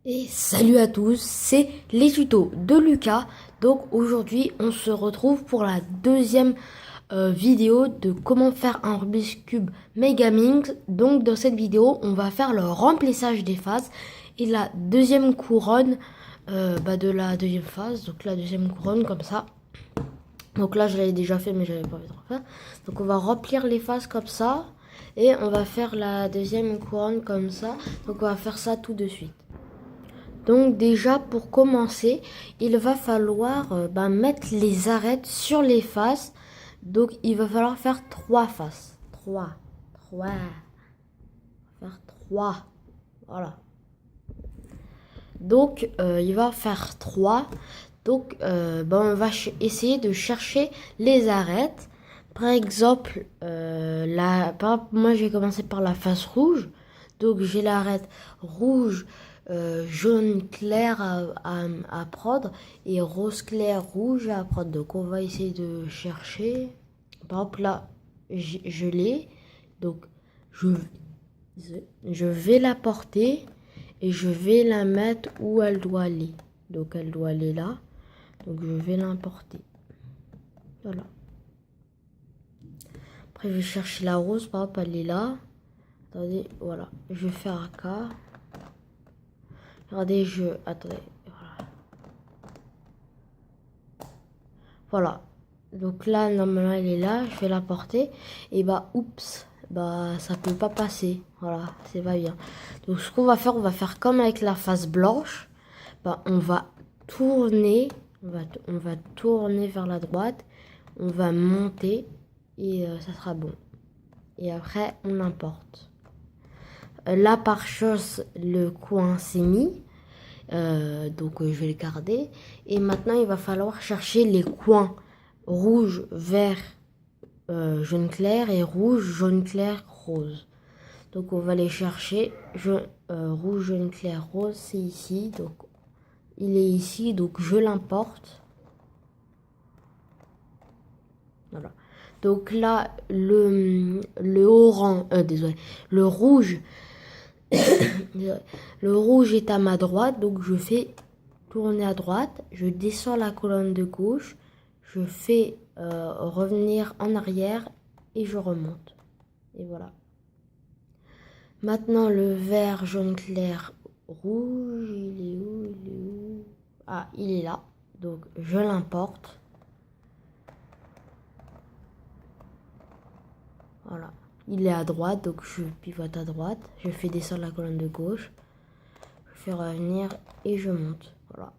Et salut à tous, c'est les tutos de Lucas. Donc aujourd'hui on se retrouve pour la deuxième vidéo de comment faire un Rubik's Cube Megamix. Donc dans cette vidéo on va faire le remplissage des phases et la deuxième couronne de la deuxième phase. Donc la deuxième couronne comme ça. Donc là je l'avais déjà fait mais j'avais pas envie de refaire. Donc on va remplir les phases comme ça et on va faire la deuxième couronne comme ça. Donc on va faire ça tout de suite. Donc déjà pour commencer, il va falloir mettre les arêtes sur les faces. Donc il va falloir faire 3 faces. 3. 3. Faire 3. Voilà. Donc il va faire 3. Donc on va essayer de chercher les arêtes. Par exemple, moi j'ai commencé par la face rouge. Donc j'ai l'arête rouge, jaune clair à prendre et rose clair rouge à prendre. Donc on va essayer de chercher. Par exemple là, je l'ai. Donc je, je vais la porter et je vais la mettre où elle doit aller. Donc elle doit aller là. Donc je vais l'importer. Voilà. Après je vais chercher la rose, par exemple elle est là. Attendez, voilà. Je vais faire un cas. Regardez, attendez, voilà. Voilà. Donc là, normalement elle est là, je vais la porter. Et oups, ça peut pas passer. Voilà, c'est pas bien. Donc ce qu'on va faire, on va faire comme avec la face blanche. On va tourner, on va tourner vers la droite. On va monter et ça sera bon. Et après, on importe. Là, par chance, le coin s'est mis. Donc, je vais le garder. Et maintenant, il va falloir chercher les coins rouge, vert, jaune clair et rouge, jaune clair, rose. Donc, on va les chercher. Rouge, jaune clair, rose, c'est ici. Donc, il est ici. Donc, je l'importe. Voilà. Donc là, le orange, désolé, le rouge, le rouge est à ma droite, donc je fais tourner à droite, je descends la colonne de gauche, je fais revenir en arrière et je remonte. Et voilà. Maintenant le vert, jaune clair, rouge, il est où, il est où? Ah, il est là, donc je l'importe. Voilà. Il est à droite, donc je pivote à droite. Je fais descendre la colonne de gauche. Je fais revenir et je monte. Voilà.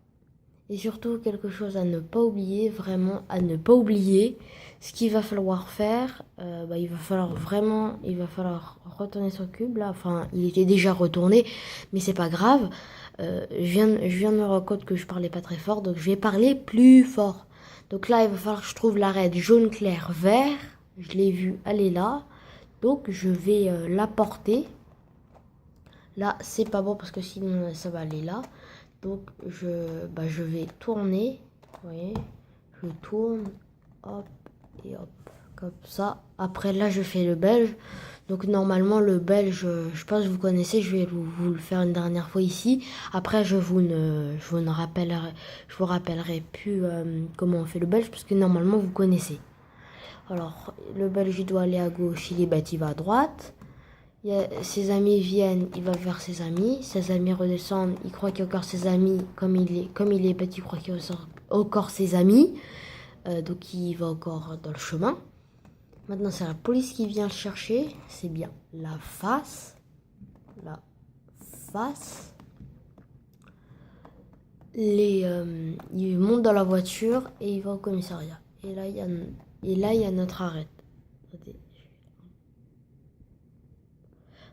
Et surtout, quelque chose à ne pas oublier, vraiment à ne pas oublier, ce qu'il va falloir faire, il va falloir retourner son cube là. Enfin, il était déjà retourné, mais c'est pas grave. Je viens de me rendre compte que je parlais pas très fort, donc je vais parler plus fort. Donc là, il va falloir que je trouve l'arête jaune clair vert. Je l'ai vu, elle est là. Donc je vais la porter. Là, c'est pas bon parce que sinon ça va aller là. Donc je vais tourner. Vous voyez, je tourne, hop et hop, comme ça. Après là, je fais le belge. Donc normalement le belge, je pense que vous connaissez. Je vais vous le faire une dernière fois ici. Après, je vous rappellerai plus comment on fait le belge parce que normalement vous connaissez. Alors, le belge il doit aller à gauche, il va à droite. Ses amis viennent, il va vers ses amis. Ses amis redescendent, il croit qu'il y a encore ses amis. Comme il est petit, il croit qu'il y a encore ses amis. Donc il va encore dans le chemin. Maintenant, c'est la police qui vient le chercher. C'est bien la face. La face. Il monte dans la voiture et il va au commissariat. Et là, il y a notre arrêt.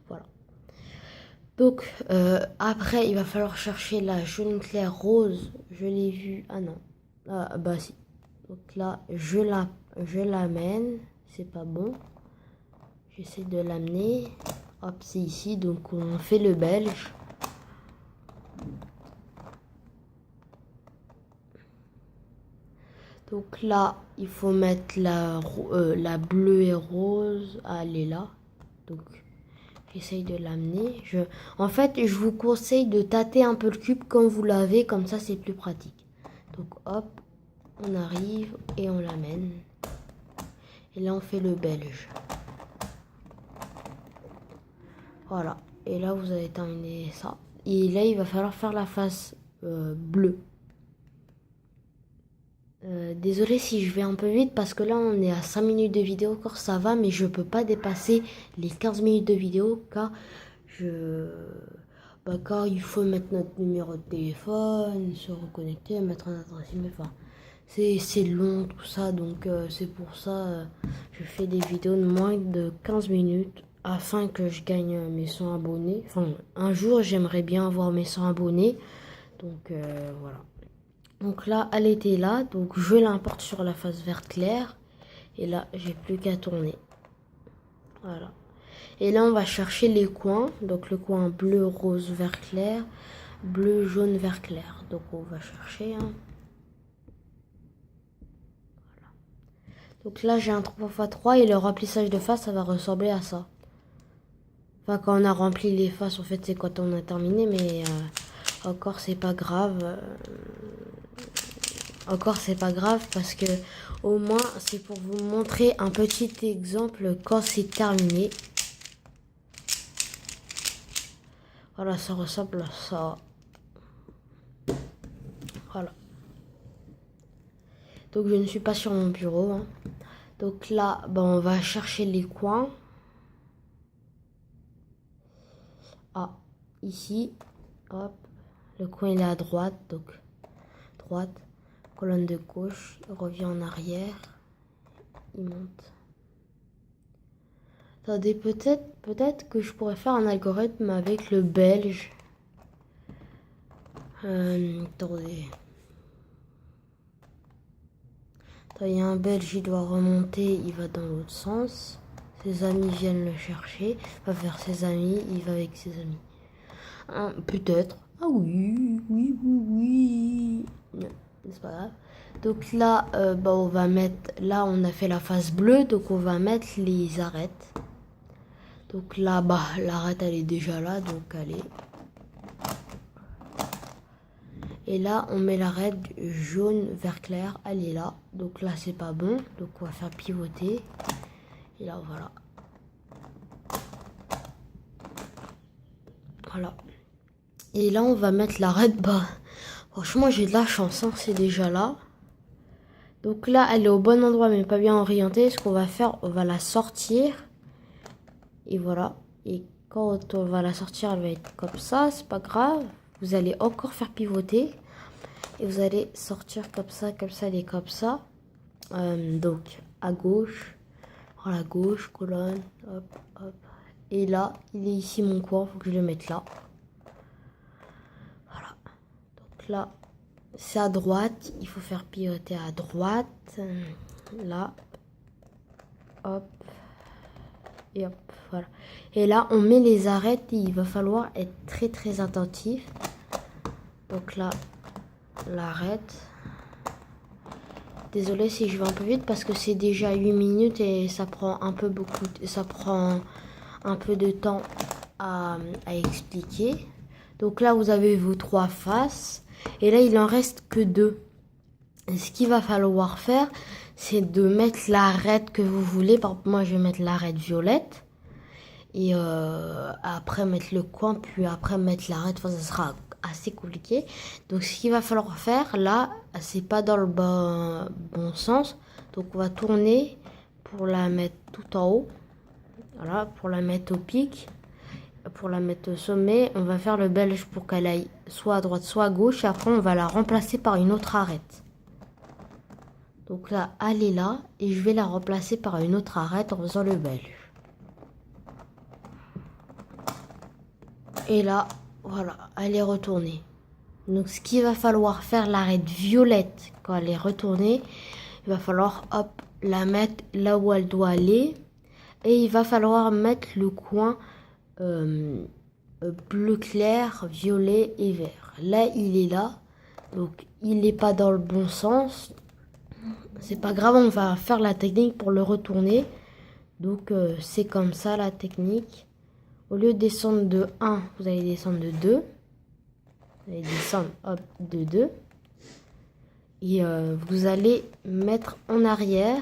Voilà. Donc, après, il va falloir chercher la jaune clair rose. Je l'ai vue. Ah non. Ah, bah si. Donc là, je l'amène. C'est pas bon. J'essaie de l'amener. Hop, c'est ici. Donc, on fait le belge. Donc là, il faut mettre la bleue et rose. Ah, elle est là. Donc, J'essaye de l'amener. En fait, je vous conseille de tâter un peu le cube quand vous l'avez, comme ça c'est plus pratique. Donc hop, on arrive et on l'amène. Et là on fait le belge. Voilà. Et là vous avez terminé ça. Et là il va falloir faire la face bleue. Désolé si je vais un peu vite parce que là on est à 5 minutes de vidéo, encore ça va, mais je peux pas dépasser les 15 minutes de vidéo car car il faut mettre notre numéro de téléphone, se reconnecter, mettre un adresse email, enfin c'est long tout ça, donc c'est pour ça je fais des vidéos de moins de 15 minutes afin que je gagne mes 100 abonnés. Enfin un jour j'aimerais bien avoir mes 100 abonnés, donc voilà. Donc là, elle était là, donc je l'importe sur la face verte claire. Et là, j'ai plus qu'à tourner. Voilà. Et là, on va chercher les coins. Donc le coin bleu, rose, vert clair. Bleu, jaune, vert clair. Donc on va chercher. Hein. Voilà. Donc là, j'ai un 3x3 et le remplissage de face, ça va ressembler à ça. Enfin, quand on a rempli les faces, en fait, c'est quand on a terminé. Mais encore, c'est pas grave. Encore, c'est pas grave parce que au moins, c'est pour vous montrer un petit exemple quand c'est terminé. Voilà, ça ressemble à ça. Voilà. Donc, je ne suis pas sur mon bureau. Hein. Donc là, on va chercher les coins. Ah, ici. Hop. Le coin, il est à droite. Donc, droite. Colonne de gauche, il revient en arrière, il monte. Attendez, peut-être que je pourrais faire un algorithme avec le belge. Attendez. Il y a un belge, il doit remonter, il va dans l'autre sens. Ses amis viennent le chercher, il va vers ses amis, il va avec ses amis. Peut-être. Ah oui. Non, c'est pas grave. Donc là, on va mettre, là on a fait la face bleue, donc on va mettre les arêtes. Donc là, l'arête elle est déjà là, donc allez. Et là, on met l'arête jaune, vert clair, elle est là. Donc là, c'est pas bon, donc on va faire pivoter. Et là, voilà. Voilà. Et là, on va mettre l'arête, franchement, j'ai de la chance, hein, c'est déjà là. Donc là, elle est au bon endroit, mais pas bien orientée. Ce qu'on va faire, on va la sortir. Et voilà. Et quand on va la sortir, elle va être comme ça. C'est pas grave. Vous allez encore faire pivoter. Et vous allez sortir comme ça, elle est comme ça. Donc, à gauche. Voilà, gauche, colonne. Hop, hop. Et là, il est ici mon coin. Il faut que je le mette là. Voilà. Donc là. C'est à droite, il faut faire pivoter à droite, là, hop, et hop, voilà. Et là, on met les arêtes et il va falloir être très attentif. Donc là, l'arête. Désolée si je vais un peu vite parce que c'est déjà 8 minutes et ça prend un peu de temps à expliquer. Donc là, vous avez vos 3 faces. Et là, il en reste que 2. Et ce qu'il va falloir faire, c'est de mettre l'arête que vous voulez. Par exemple, moi, je vais mettre l'arête violette. Et après, mettre le coin. Puis après, mettre l'arête. Enfin, ça sera assez compliqué. Donc, ce qu'il va falloir faire, là, c'est pas dans le bon sens. Donc, on va tourner pour la mettre tout en haut. Voilà, pour la mettre au pic. Pour la mettre au sommet, on va faire le belge pour qu'elle aille soit à droite, soit à gauche. Et après, on va la remplacer par une autre arête. Donc là, elle est là. Et je vais la remplacer par une autre arête en faisant le belge. Et là, voilà, elle est retournée. Donc, ce qu'il va falloir faire, l'arête violette, quand elle est retournée, il va falloir, hop, la mettre là où elle doit aller. Et il va falloir mettre le coin bleu clair, violet et vert. Là, il est là. Donc, il n'est pas dans le bon sens. C'est pas grave, on va faire la technique pour le retourner. Donc, c'est comme ça la technique. Au lieu de descendre de 1, vous allez descendre de 2. Vous allez descendre, hop, de 2. Et vous allez mettre en arrière.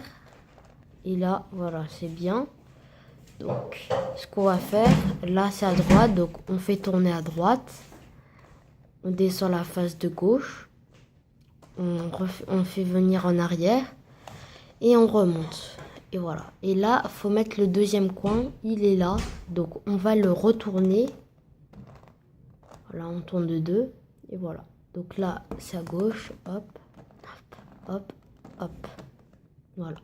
Et là, voilà, c'est bien. Donc, ce qu'on va faire, là, c'est à droite. Donc, on fait tourner à droite. On descend la face de gauche. On fait venir en arrière. Et on remonte. Et voilà. Et là, il faut mettre le deuxième coin. Il est là. Donc, on va le retourner. Voilà, on tourne de 2. Et voilà. Donc là, c'est à gauche. Hop, hop, hop, hop. Voilà.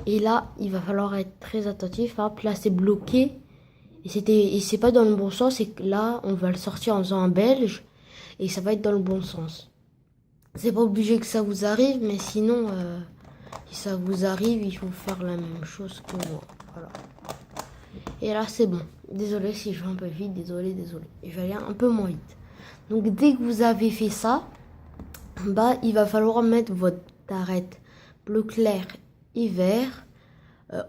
Et là, il va falloir être très attentif. Hop, là, c'est bloqué. Et c'est pas dans le bon sens. Et là, on va le sortir en faisant un belge. Et ça va être dans le bon sens. C'est pas obligé que ça vous arrive. Mais sinon, si ça vous arrive, il faut faire la même chose que moi. Voilà. Et là, c'est bon. Désolé si je vais un peu vite. Désolé. Je vais aller un peu moins vite. Donc, dès que vous avez fait ça, bah, il va falloir mettre votre arête bleu clair et vert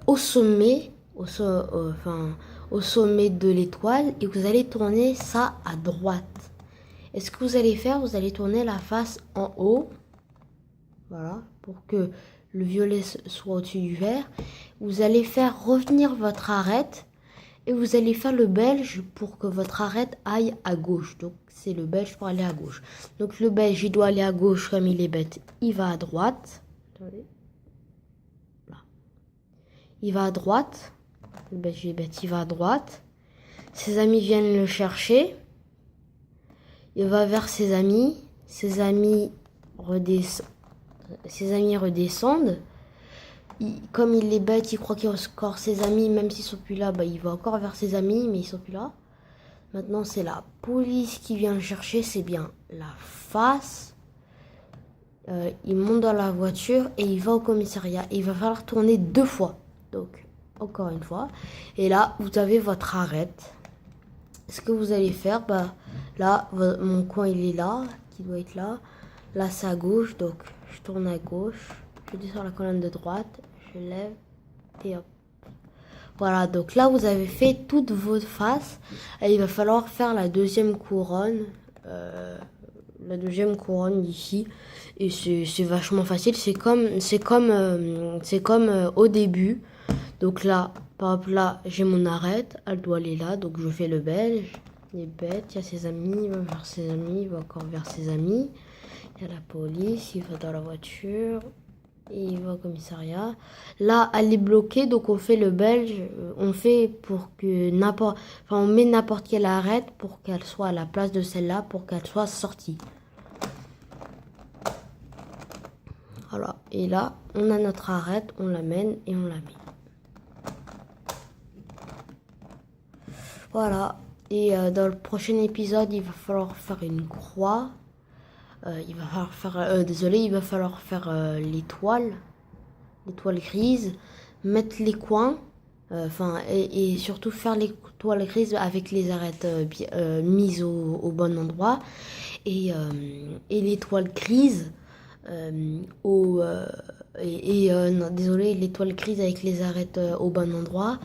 au sommet, au sommet de l'étoile, et vous allez tourner ça à droite. Et ce que vous allez faire, vous allez tourner la face en haut, voilà, pour que le violet soit au-dessus du vert. Vous allez faire revenir votre arête et vous allez faire le belge pour que votre arête aille à gauche. Donc c'est le belge pour aller à gauche. Donc le belge, il doit aller à gauche comme il est bête. Il va à droite. Attendez. Là. Il va à droite. Le belge, il est bête, il va à droite. Ses amis viennent le chercher. Il va vers ses amis. Ses amis redescendent. Comme il est bête, il croit qu'il y a encore ses amis, même s'ils sont plus là, bah, il va encore vers ses amis, mais ils sont plus là. Maintenant, c'est la police qui vient le chercher, c'est bien la face. Il monte dans la voiture et il va au commissariat. Et il va falloir tourner 2 fois. Donc, encore une fois. Et là, vous avez votre arête. Ce que vous allez faire, bah, là, mon coin, il est là, qui doit être là. Là, c'est à gauche, donc je tourne à gauche. Je descends la colonne de droite, je lève et hop. Voilà, donc là vous avez fait toutes vos faces. Et il va falloir faire la deuxième couronne. Ici. Et c'est vachement facile. C'est comme au début. Donc là, par exemple, là, j'ai mon arête. Elle doit aller là. Donc je fais le belge. Il est bête, il y a ses amis, il va vers ses amis, il va encore vers ses amis. Il y a la police, il va dans la voiture. Et il va au commissariat. Là, elle est bloquée, donc on fait le belge. On fait pour que on met n'importe quelle arête pour qu'elle soit à la place de celle-là, pour qu'elle soit sortie. Voilà. Et là, on a notre arête, on l'amène et on la met. Voilà. Et dans le prochain épisode, il va falloir faire une croix. Il va falloir faire l'étoile grise, mettre les coins, et surtout faire l'étoile grise avec les arêtes mises au bon endroit, et l'étoile grise l'étoile grise avec les arêtes au bon endroit,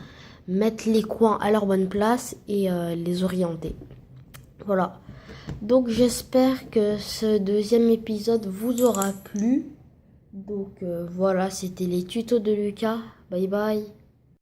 mettre les coins à leur bonne place et les orienter. Voilà. Donc j'espère que ce deuxième épisode vous aura plu. Donc voilà, c'était les tutos de Lucas. Bye bye.